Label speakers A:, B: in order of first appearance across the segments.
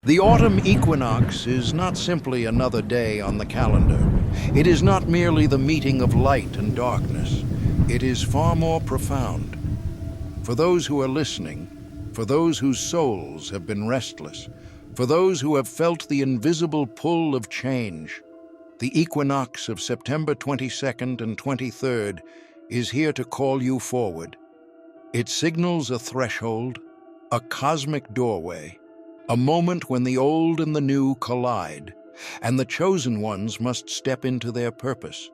A: The autumn equinox is not simply another day on the calendar. It is not merely the meeting of light and darkness. It is far more profound. For those who are listening, for those whose souls have been restless, for those who have felt the invisible pull of change, the equinox of September 22nd and 23rd is here to call you forward. It signals a threshold, a cosmic doorway, a moment when the old and the new collide, and the chosen ones must step into their purpose.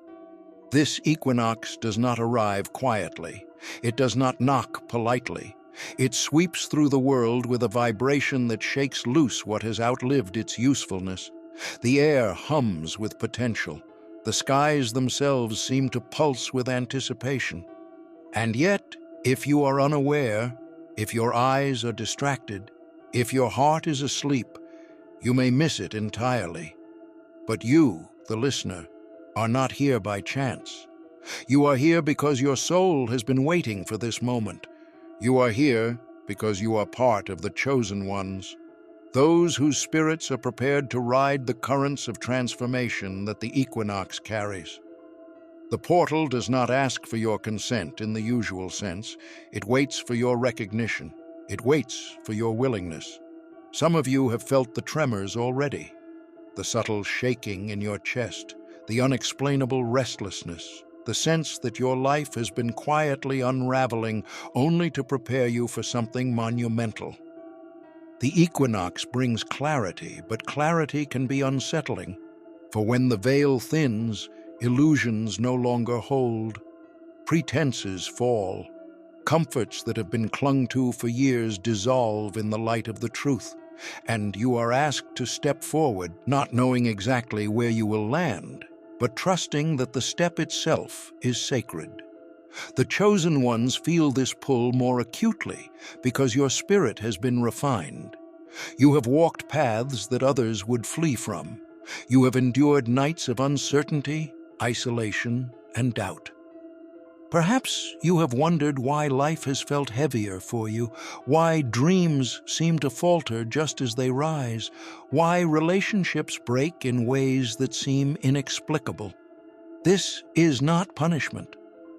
A: This equinox does not arrive quietly. It does not knock politely. It sweeps through the world with a vibration that shakes loose what has outlived its usefulness. The air hums with potential. The skies themselves seem to pulse with anticipation. And yet, if you are unaware, if your eyes are distracted, if your heart is asleep, you may miss it entirely. But you, the listener, are not here by chance. You are here because your soul has been waiting for this moment. You are here because you are part of the chosen ones, those whose spirits are prepared to ride the currents of transformation that the equinox carries. The portal does not ask for your consent in the usual sense. It waits for your recognition. It waits for your willingness. Some of you have felt the tremors already, the subtle shaking in your chest, the unexplainable restlessness, the sense that your life has been quietly unraveling only to prepare you for something monumental. The equinox brings clarity, but clarity can be unsettling, for when the veil thins, illusions no longer hold, pretenses fall, comforts that have been clung to for years dissolve in the light of the truth, and you are asked to step forward, not knowing exactly where you will land, but trusting that the step itself is sacred. The chosen ones feel this pull more acutely because your spirit has been refined. You have walked paths that others would flee from. You have endured nights of uncertainty, isolation, and doubt. Perhaps you have wondered why life has felt heavier for you, why dreams seem to falter just as they rise, why relationships break in ways that seem inexplicable. This is not punishment.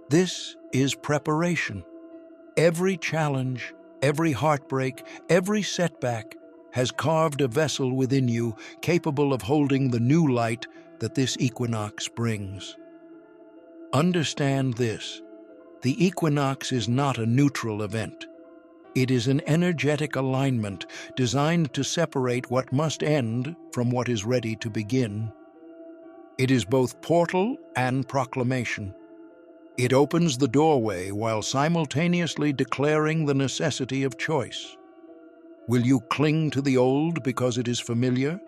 A: This is preparation. Every challenge, every heartbreak, every setback has carved a vessel within you capable of holding the new light that this equinox brings. Understand this. The equinox is not a neutral event. It is an energetic alignment designed to separate what must end from what is ready to begin. It is both portal and proclamation. It opens the doorway while simultaneously declaring the necessity of choice. Will you cling to the old because it is familiar?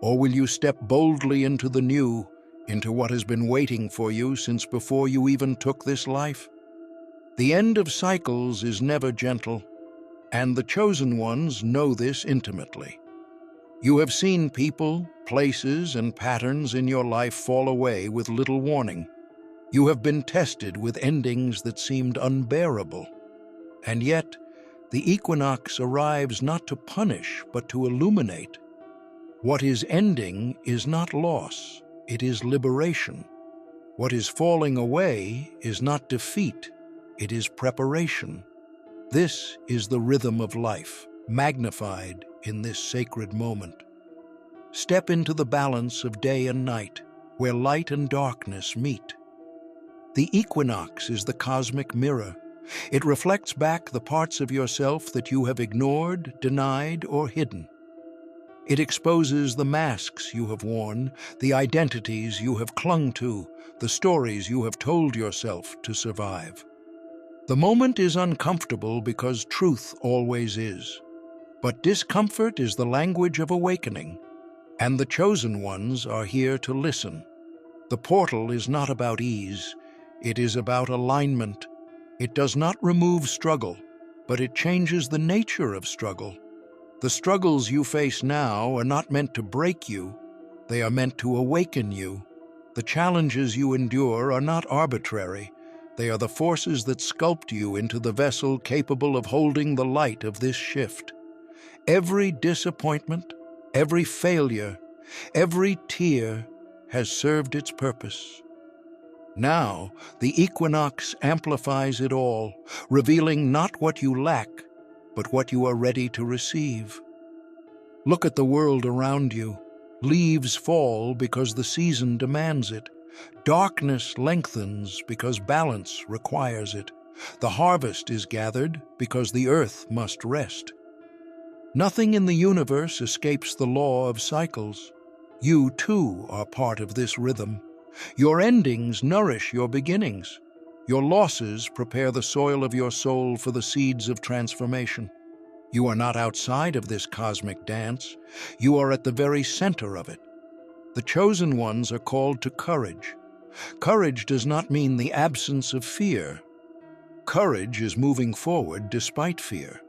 A: Or will you step boldly into the new, into what has been waiting for you since before you even took this life? The end of cycles is never gentle, and the chosen ones know this intimately. You have seen people, places, and patterns in your life fall away with little warning. You have been tested with endings that seemed unbearable. And yet, the equinox arrives not to punish, but to illuminate. What is ending is not loss, it is liberation. What is falling away is not defeat, it is preparation. This is the rhythm of life, magnified in this sacred moment. Step into the balance of day and night, where light and darkness meet. The equinox is the cosmic mirror. It reflects back the parts of yourself that you have ignored, denied, or hidden. It exposes the masks you have worn, the identities you have clung to, the stories you have told yourself to survive. The moment is uncomfortable because truth always is. But discomfort is the language of awakening, and the chosen ones are here to listen. The portal is not about ease, it is about alignment. It does not remove struggle, but it changes the nature of struggle. The struggles you face now are not meant to break you, they are meant to awaken you. The challenges you endure are not arbitrary, they are the forces that sculpt you into the vessel capable of holding the light of this shift. Every disappointment, Every failure, every tear has served its purpose. Now, the equinox amplifies it all, revealing not what you lack, but what you are ready to receive. Look at the world around you. Leaves fall because the season demands it. Darkness lengthens because balance requires it. The harvest is gathered because the earth must rest. Nothing in the universe escapes the law of cycles. You, too, are part of this rhythm. Your endings nourish your beginnings. Your losses prepare the soil of your soul for the seeds of transformation. You are not outside of this cosmic dance. You are at the very center of it. The chosen ones are called to courage. Courage does not mean the absence of fear. Courage is moving forward despite fear.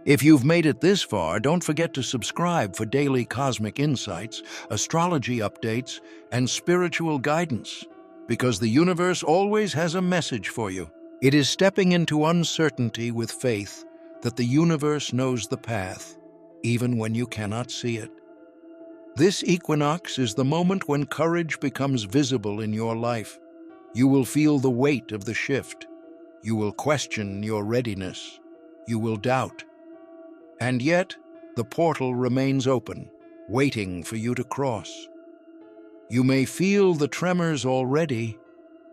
A: If you've made it this far, don't forget to subscribe for daily cosmic insights, astrology updates, and spiritual guidance, because the universe always has a message for you. It is stepping into uncertainty with faith that the universe knows the path, even when you cannot see it. This equinox is the moment when courage becomes visible in your life. You will feel the weight of the shift. You will question your readiness. You will doubt. And yet, the portal remains open, waiting for you to cross. You may feel the tremors already,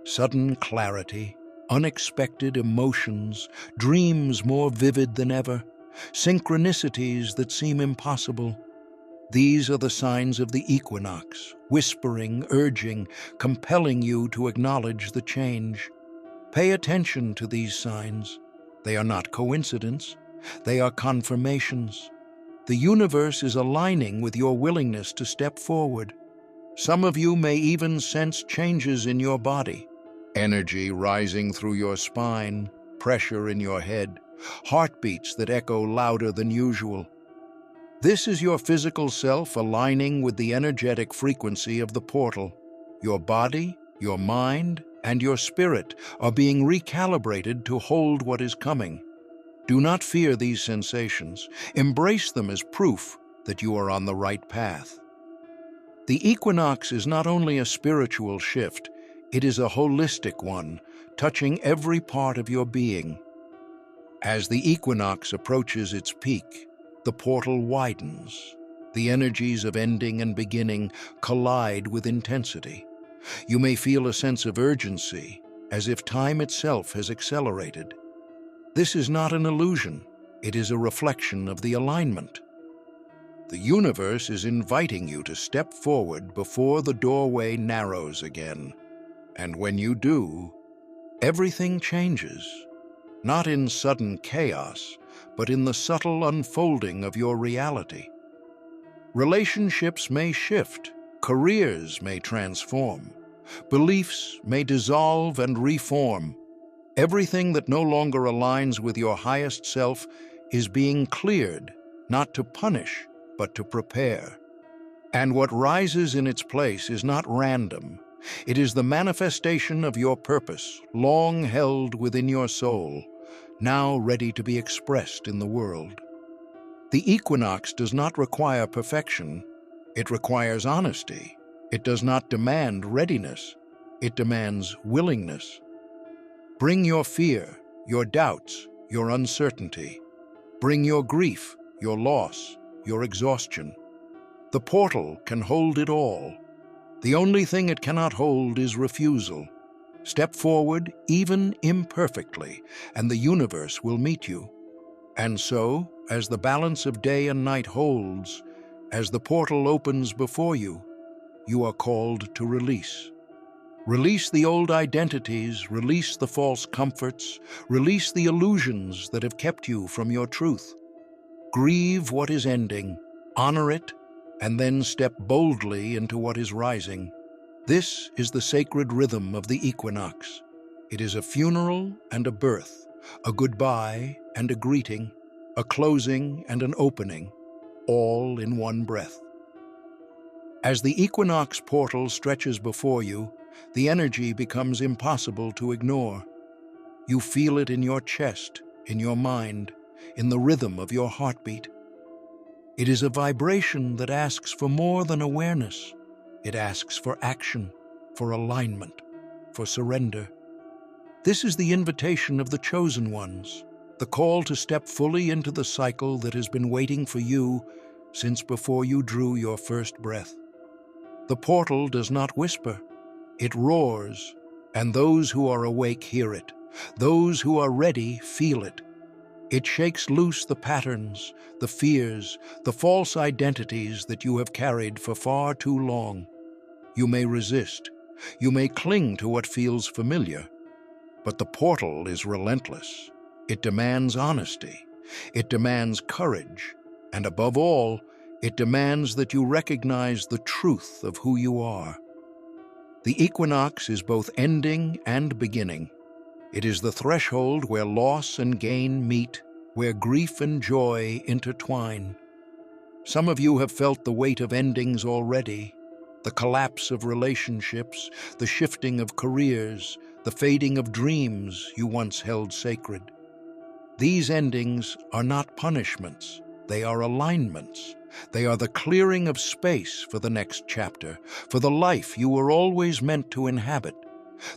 A: sudden clarity, unexpected emotions, dreams more vivid than ever, synchronicities that seem impossible. These are the signs of the equinox, whispering, urging, compelling you to acknowledge the change. Pay attention to these signs. They are not coincidence. They are confirmations. The universe is aligning with your willingness to step forward. Some of you may even sense changes in your body. Energy rising through your spine, pressure in your head, heartbeats that echo louder than usual. This is your physical self aligning with the energetic frequency of the portal. Your body, your mind, and your spirit are being recalibrated to hold what is coming. Do not fear these sensations. Embrace them as proof that you are on the right path. The equinox is not only a spiritual shift, it is a holistic one, touching every part of your being. As the equinox approaches its peak, the portal widens. The energies of ending and beginning collide with intensity. You may feel a sense of urgency, as if time itself has accelerated. This is not an illusion. It is a reflection of the alignment. The universe is inviting you to step forward before the doorway narrows again. And when you do, everything changes. Not in sudden chaos, but in the subtle unfolding of your reality. Relationships may shift, careers may transform, beliefs may dissolve and reform. Everything that no longer aligns with your highest self is being cleared, not to punish, but to prepare. And what rises in its place is not random. It is the manifestation of your purpose, long held within your soul, now ready to be expressed in the world. The equinox does not require perfection. It requires honesty. It does not demand readiness. It demands willingness. Bring your fear, your doubts, your uncertainty. Bring your grief, your loss, your exhaustion. The portal can hold it all. The only thing it cannot hold is refusal. Step forward, even imperfectly, and the universe will meet you. And so, as the balance of day and night holds, as the portal opens before you, you are called to release. Release the old identities, release the false comforts, release the illusions that have kept you from your truth. Grieve what is ending, honor it, and then step boldly into what is rising. This is the sacred rhythm of the equinox. It is a funeral and a birth, a goodbye and a greeting, a closing and an opening, all in one breath. As the equinox portal stretches before you, the energy becomes impossible to ignore. You feel it in your chest, in your mind, in the rhythm of your heartbeat. It is a vibration that asks for more than awareness. It asks for action, for alignment, for surrender. This is the invitation of the chosen ones, the call to step fully into the cycle that has been waiting for you since before you drew your first breath. The portal does not whisper, it roars, and those who are awake hear it. Those who are ready feel it. It shakes loose the patterns, the fears, the false identities that you have carried for far too long. You may resist. You may cling to what feels familiar. But the portal is relentless. It demands honesty. It demands courage. And above all, it demands that you recognize the truth of who you are. The equinox is both ending and beginning. It is the threshold where loss and gain meet, where grief and joy intertwine. Some of you have felt the weight of endings already, the collapse of relationships, the shifting of careers, the fading of dreams you once held sacred. These endings are not punishments, they are alignments. They are the clearing of space for the next chapter, for the life you were always meant to inhabit.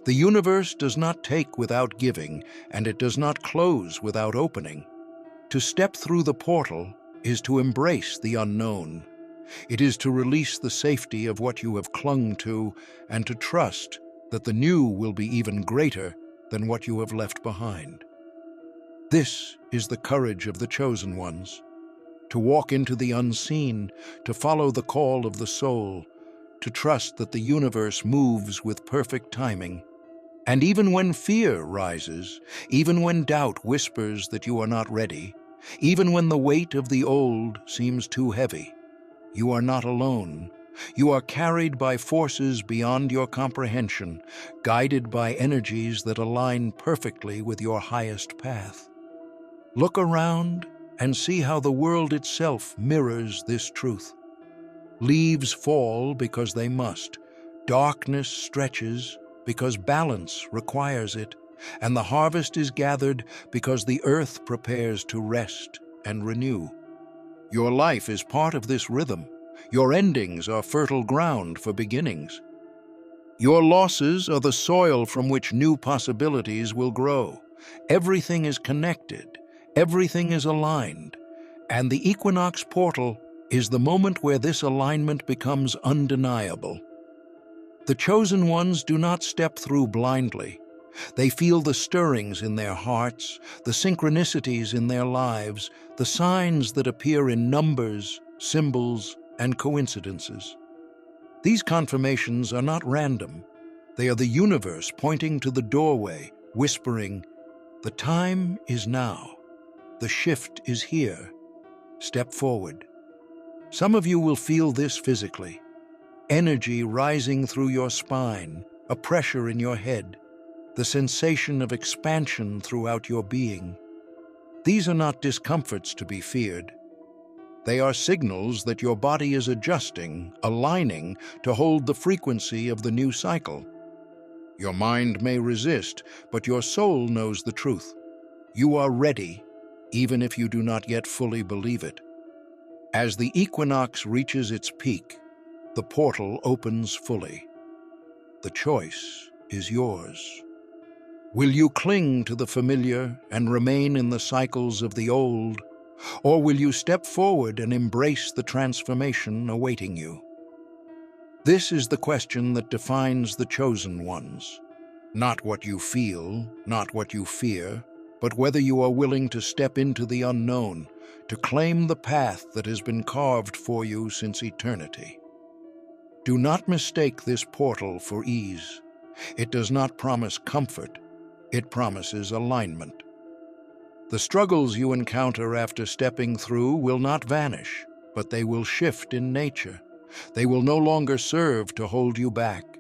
A: The universe does not take without giving, and it does not close without opening. To step through the portal is to embrace the unknown. It is to release the safety of what you have clung to and to trust that the new will be even greater than what you have left behind. This is the courage of the chosen ones. To walk into the unseen, to follow the call of the soul, to trust that the universe moves with perfect timing. And even when fear rises, even when doubt whispers that you are not ready, even when the weight of the old seems too heavy, you are not alone. You are carried by forces beyond your comprehension, guided by energies that align perfectly with your highest path. Look around and see how the world itself mirrors this truth. Leaves fall because they must. Darkness stretches because balance requires it. And the harvest is gathered because the earth prepares to rest and renew. Your life is part of this rhythm. Your endings are fertile ground for beginnings. Your losses are the soil from which new possibilities will grow. Everything is connected. Everything is aligned. And the equinox portal is the moment where this alignment becomes undeniable. The chosen ones do not step through blindly. They feel the stirrings in their hearts, the synchronicities in their lives, the signs that appear in numbers, symbols, and coincidences. These confirmations are not random. They are the universe pointing to the doorway, whispering, "The time is now. The shift is here. Step forward." Some of you will feel this physically. Energy rising through your spine, a pressure in your head, the sensation of expansion throughout your being. These are not discomforts to be feared. They are signals that your body is adjusting, aligning to hold the frequency of the new cycle. Your mind may resist, but your soul knows the truth. You are ready, even if you do not yet fully believe it. As the equinox reaches its peak, the portal opens fully. The choice is yours. Will you cling to the familiar and remain in the cycles of the old, or will you step forward and embrace the transformation awaiting you? This is the question that defines the chosen ones. Not what you feel, not what you fear, but whether you are willing to step into the unknown, to claim the path that has been carved for you since eternity. Do not mistake this portal for ease. It does not promise comfort. It promises alignment. The struggles you encounter after stepping through will not vanish, but they will shift in nature. They will no longer serve to hold you back.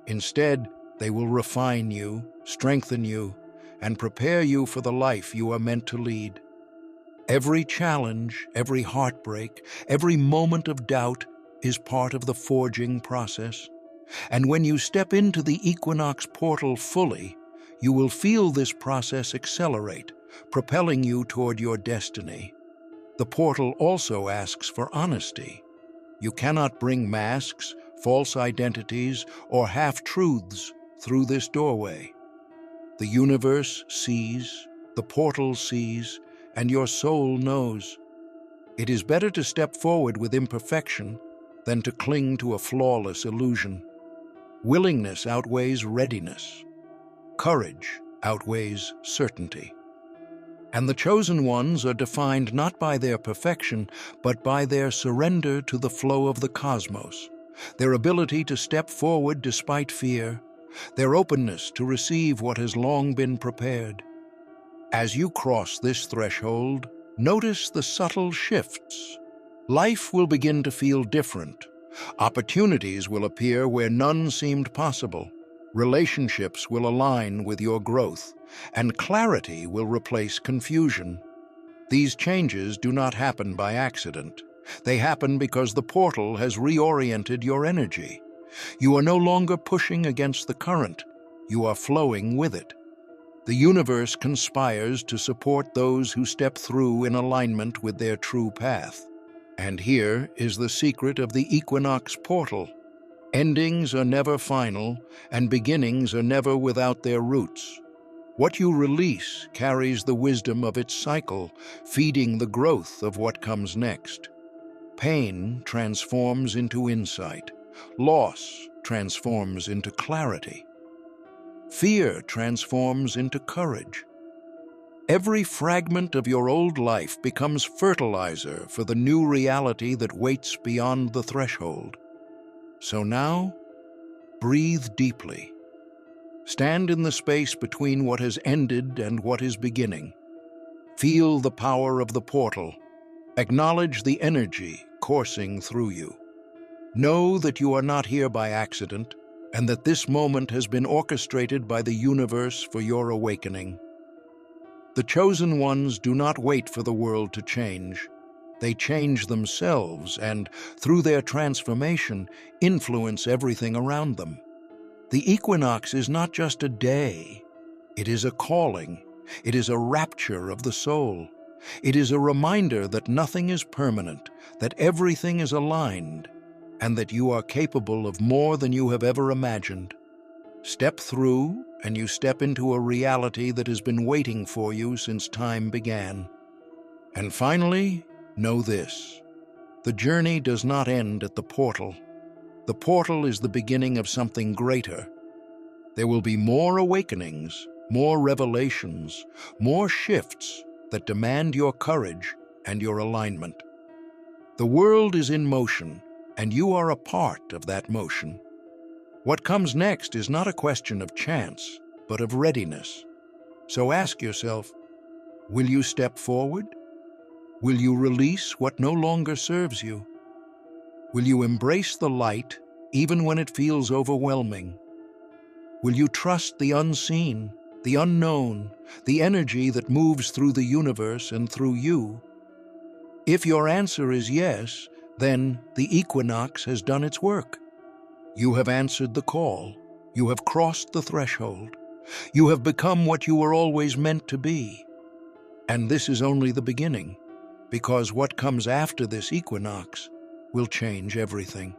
A: Instead, they will refine you, strengthen you, and prepare you for the life you are meant to lead. Every challenge, every heartbreak, every moment of doubt is part of the forging process. And when you step into the equinox portal fully, you will feel this process accelerate, propelling you toward your destiny. The portal also asks for honesty. You cannot bring masks, false identities, or half-truths through this doorway. The universe sees, the portal sees, and your soul knows. It is better to step forward with imperfection than to cling to a flawless illusion. Willingness outweighs readiness. Courage outweighs certainty. And the chosen ones are defined not by their perfection, but by their surrender to the flow of the cosmos, their ability to step forward despite fear, their openness to receive what has long been prepared. As you cross this threshold, notice the subtle shifts. Life will begin to feel different. Opportunities will appear where none seemed possible. Relationships will align with your growth, and clarity will replace confusion. These changes do not happen by accident. They happen because the portal has reoriented your energy. You are no longer pushing against the current. You are flowing with it. The universe conspires to support those who step through in alignment with their true path. And here is the secret of the Equinox portal. Endings are never final, and beginnings are never without their roots. What you release carries the wisdom of its cycle, feeding the growth of what comes next. Pain transforms into insight. Loss transforms into clarity. Fear transforms into courage. Every fragment of your old life becomes fertilizer for the new reality that waits beyond the threshold. So now, breathe deeply. Stand in the space between what has ended and what is beginning. Feel the power of the portal. Acknowledge the energy coursing through you. Know that you are not here by accident, and that this moment has been orchestrated by the universe for your awakening. The chosen ones do not wait for the world to change. They change themselves and, through their transformation, influence everything around them. The equinox is not just a day. It is a calling. It is a rapture of the soul. It is a reminder that nothing is permanent, that everything is aligned, and that you are capable of more than you have ever imagined. Step through, and you step into a reality that has been waiting for you since time began. And finally, know this: the journey does not end at the portal. The portal is the beginning of something greater. There will be more awakenings, more revelations, more shifts that demand your courage and your alignment. The world is in motion, and you are a part of that motion. What comes next is not a question of chance, but of readiness. So ask yourself, will you step forward? Will you release what no longer serves you? Will you embrace the light even when it feels overwhelming? Will you trust the unseen, the unknown, the energy that moves through the universe and through you? If your answer is yes, then the equinox has done its work. You have answered the call. You have crossed the threshold. You have become what you were always meant to be. And this is only the beginning, because what comes after this equinox will change everything.